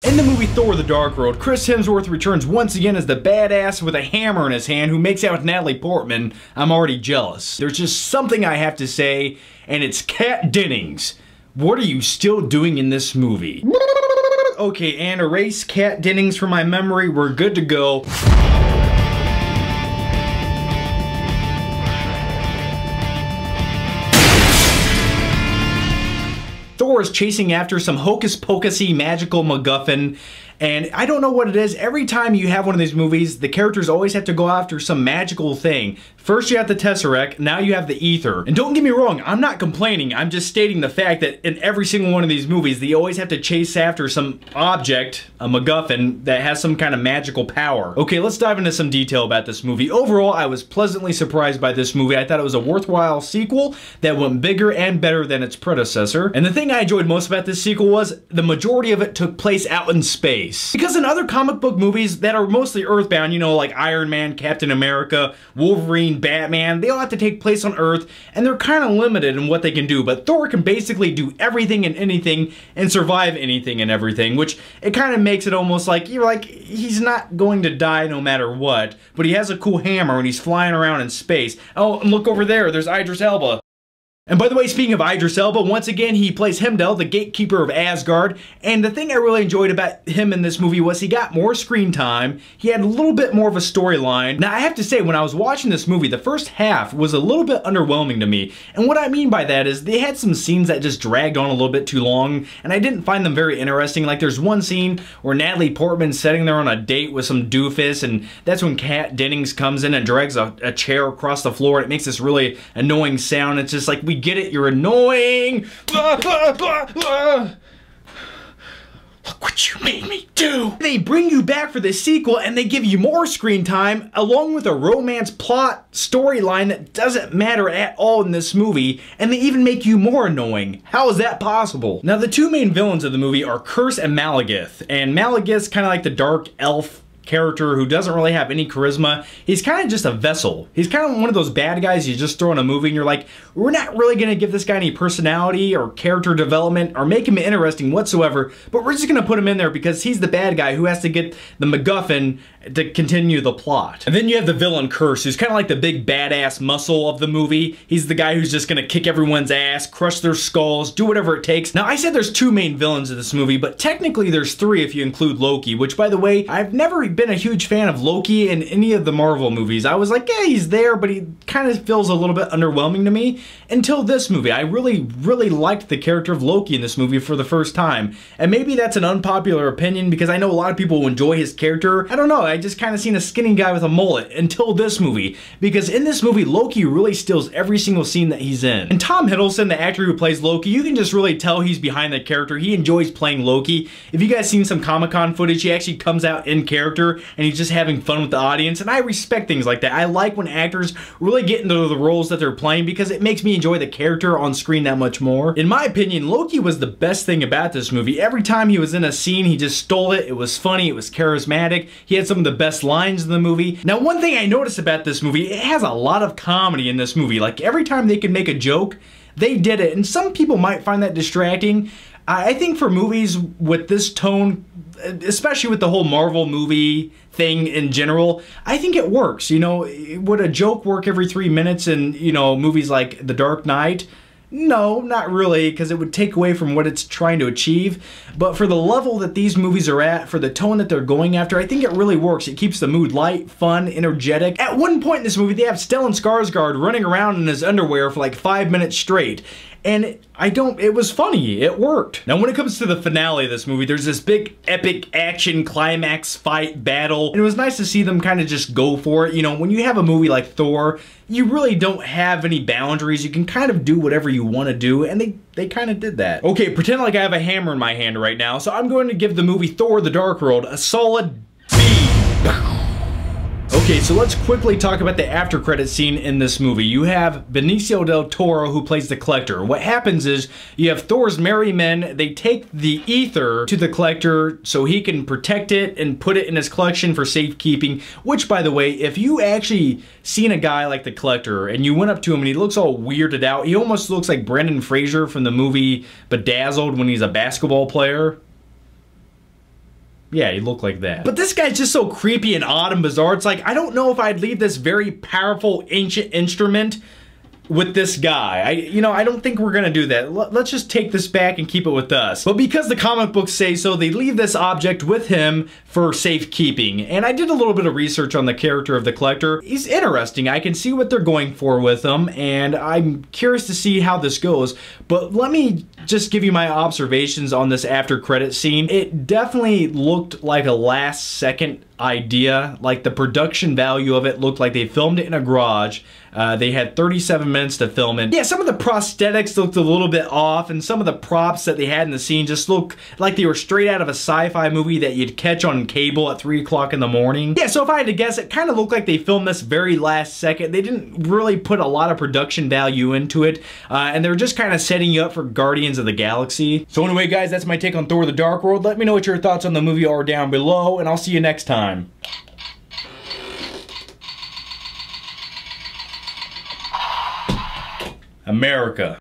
In the movie Thor: The Dark World, Chris Hemsworth returns once again as the badass with a hammer in his hand who makes out with Natalie Portman. I'm already jealous. There's just something I have to say, and it's Kat Dennings. What are you still doing in this movie? Okay, and erase Kat Dennings from my memory. We're good to go. Thor is chasing after some hocus-pocusy magical MacGuffin, and I don't know what it is. Every time you have one of these movies, the characters always have to go after some magical thing. First you have the Tesseract, now you have the Ether. And don't get me wrong, I'm not complaining, I'm just stating the fact that in every single one of these movies, they always have to chase after some object, a MacGuffin, that has some kind of magical power. Okay, let's dive into some detail about this movie. Overall, I was pleasantly surprised by this movie. I thought it was a worthwhile sequel that went bigger and better than its predecessor. And the thing I enjoyed most about this sequel was the majority of it took place out in space. Because in other comic book movies that are mostly earthbound, you know, like Iron Man, Captain America, Wolverine, Batman, they all have to take place on Earth, and they're kind of limited in what they can do, but Thor can basically do everything and anything and survive anything and everything, which it kind of makes it almost like, you're like, he's not going to die no matter what, but he has a cool hammer and he's flying around in space. Oh, and look over there, there's Idris Elba. And by the way, speaking of Idris Elba, once again, he plays Heimdall, the gatekeeper of Asgard, and the thing I really enjoyed about him in this movie was he got more screen time, he had a little bit more of a storyline. Now, I have to say, when I was watching this movie, the first half was a little bit underwhelming to me, and what I mean by that is they had some scenes that just dragged on a little bit too long, and I didn't find them very interesting. Like, there's one scene where Natalie Portman's sitting there on a date with some doofus, and that's when Kat Dennings comes in and drags a chair across the floor, and it makes this really annoying sound. It's just like, we get it, you're annoying. Look what you made me do. They bring you back for the sequel and they give you more screen time along with a romance plot storyline that doesn't matter at all in this movie, and they even make you more annoying. How is that possible? Now, the two main villains of the movie are Curse and Malekith, and Malekith's kind of like the dark elf character who doesn't really have any charisma. He's kind of just a vessel. He's kind of one of those bad guys you just throw in a movie and you're like, we're not really going to give this guy any personality or character development or make him interesting whatsoever, but we're just going to put him in there because he's the bad guy who has to get the MacGuffin to continue the plot. And then you have the villain Curse, who's kind of like the big badass muscle of the movie. He's the guy who's just going to kick everyone's ass, crush their skulls, do whatever it takes. Now, I said there's two main villains of this movie, but technically there's three if you include Loki, which, by the way, I've never been a huge fan of Loki in any of the Marvel movies. I was like, yeah, he's there, but he kind of feels a little bit underwhelming to me until this movie. I really liked the character of Loki in this movie for the first time. And maybe that's an unpopular opinion because I know a lot of people enjoy his character. I don't know, I just kind of seen a skinny guy with a mullet until this movie, because in this movie, Loki really steals every single scene that he's in. And Tom Hiddleston, the actor who plays Loki, you can just really tell he's behind the character. He enjoys playing Loki. If you guys seen some Comic-Con footage, he actually comes out in character and he's just having fun with the audience, and I respect things like that. I like when actors really get into the roles that they're playing because it makes me enjoy the character on screen that much more. In my opinion, Loki was the best thing about this movie. Every time he was in a scene, he just stole it. It was funny, it was charismatic, he had some of the best lines in the movie. Now, one thing I noticed about this movie, it has a lot of comedy in this movie. Like, every time they could make a joke, they did it, and some people might find that distracting. I think for movies with this tone, especially with the whole Marvel movie thing in general, I think it works. You know, would a joke work every 3 minutes in, you know, movies like The Dark Knight? No, not really, because it would take away from what it's trying to achieve. But for the level that these movies are at, for the tone that they're going after, I think it really works. It keeps the mood light, fun, energetic. At one point in this movie, they have Stellan Skarsgård running around in his underwear for like 5 minutes straight. And it was funny, it worked. Now, when it comes to the finale of this movie, there's this big epic action climax fight battle, and it was nice to see them kind of just go for it. You know, when you have a movie like Thor, you really don't have any boundaries. You can kind of do whatever you want to do, and they kind of did that. Okay, pretend like I have a hammer in my hand right now, so I'm going to give the movie Thor: The Dark World a solid B. Okay, so let's quickly talk about the after credit scene in this movie. You have Benicio del Toro, who plays the Collector. What happens is you have Thor's merry men. They take the ether to the Collector so he can protect it and put it in his collection for safekeeping, which, by the way, if you actually seen a guy like the Collector and you went up to him and he looks all weirded out, he almost looks like Brendan Fraser from the movie Bedazzled when he's a basketball player. Yeah, he looked like that. But this guy's just so creepy and odd and bizarre. It's like, I don't know if I'd leave this very powerful ancient instrument with this guy. I don't think we're gonna do that. Let's just take this back and keep it with us. But because the comic books say so, they leave this object with him for safekeeping. And I did a little bit of research on the character of the Collector. He's interesting. I can see what they're going for with him, and I'm curious to see how this goes. But let me just give you my observations on this after credit scene. It definitely looked like a last second idea. Like, the production value of it looked like they filmed it in a garage. They had 37 minutes to film it. Yeah, some of the prosthetics looked a little bit off, and some of the props that they had in the scene just looked like they were straight out of a sci-fi movie that you'd catch on cable at 3 o'clock in the morning. Yeah, so if I had to guess, it kind of looked like they filmed this very last second. They didn't really put a lot of production value into it, and they were just kind of setting you up for Guardians of the Galaxy. So anyway, guys, that's my take on Thor: The Dark World. Let me know what your thoughts on the movie are down below, and I'll see you next time. America.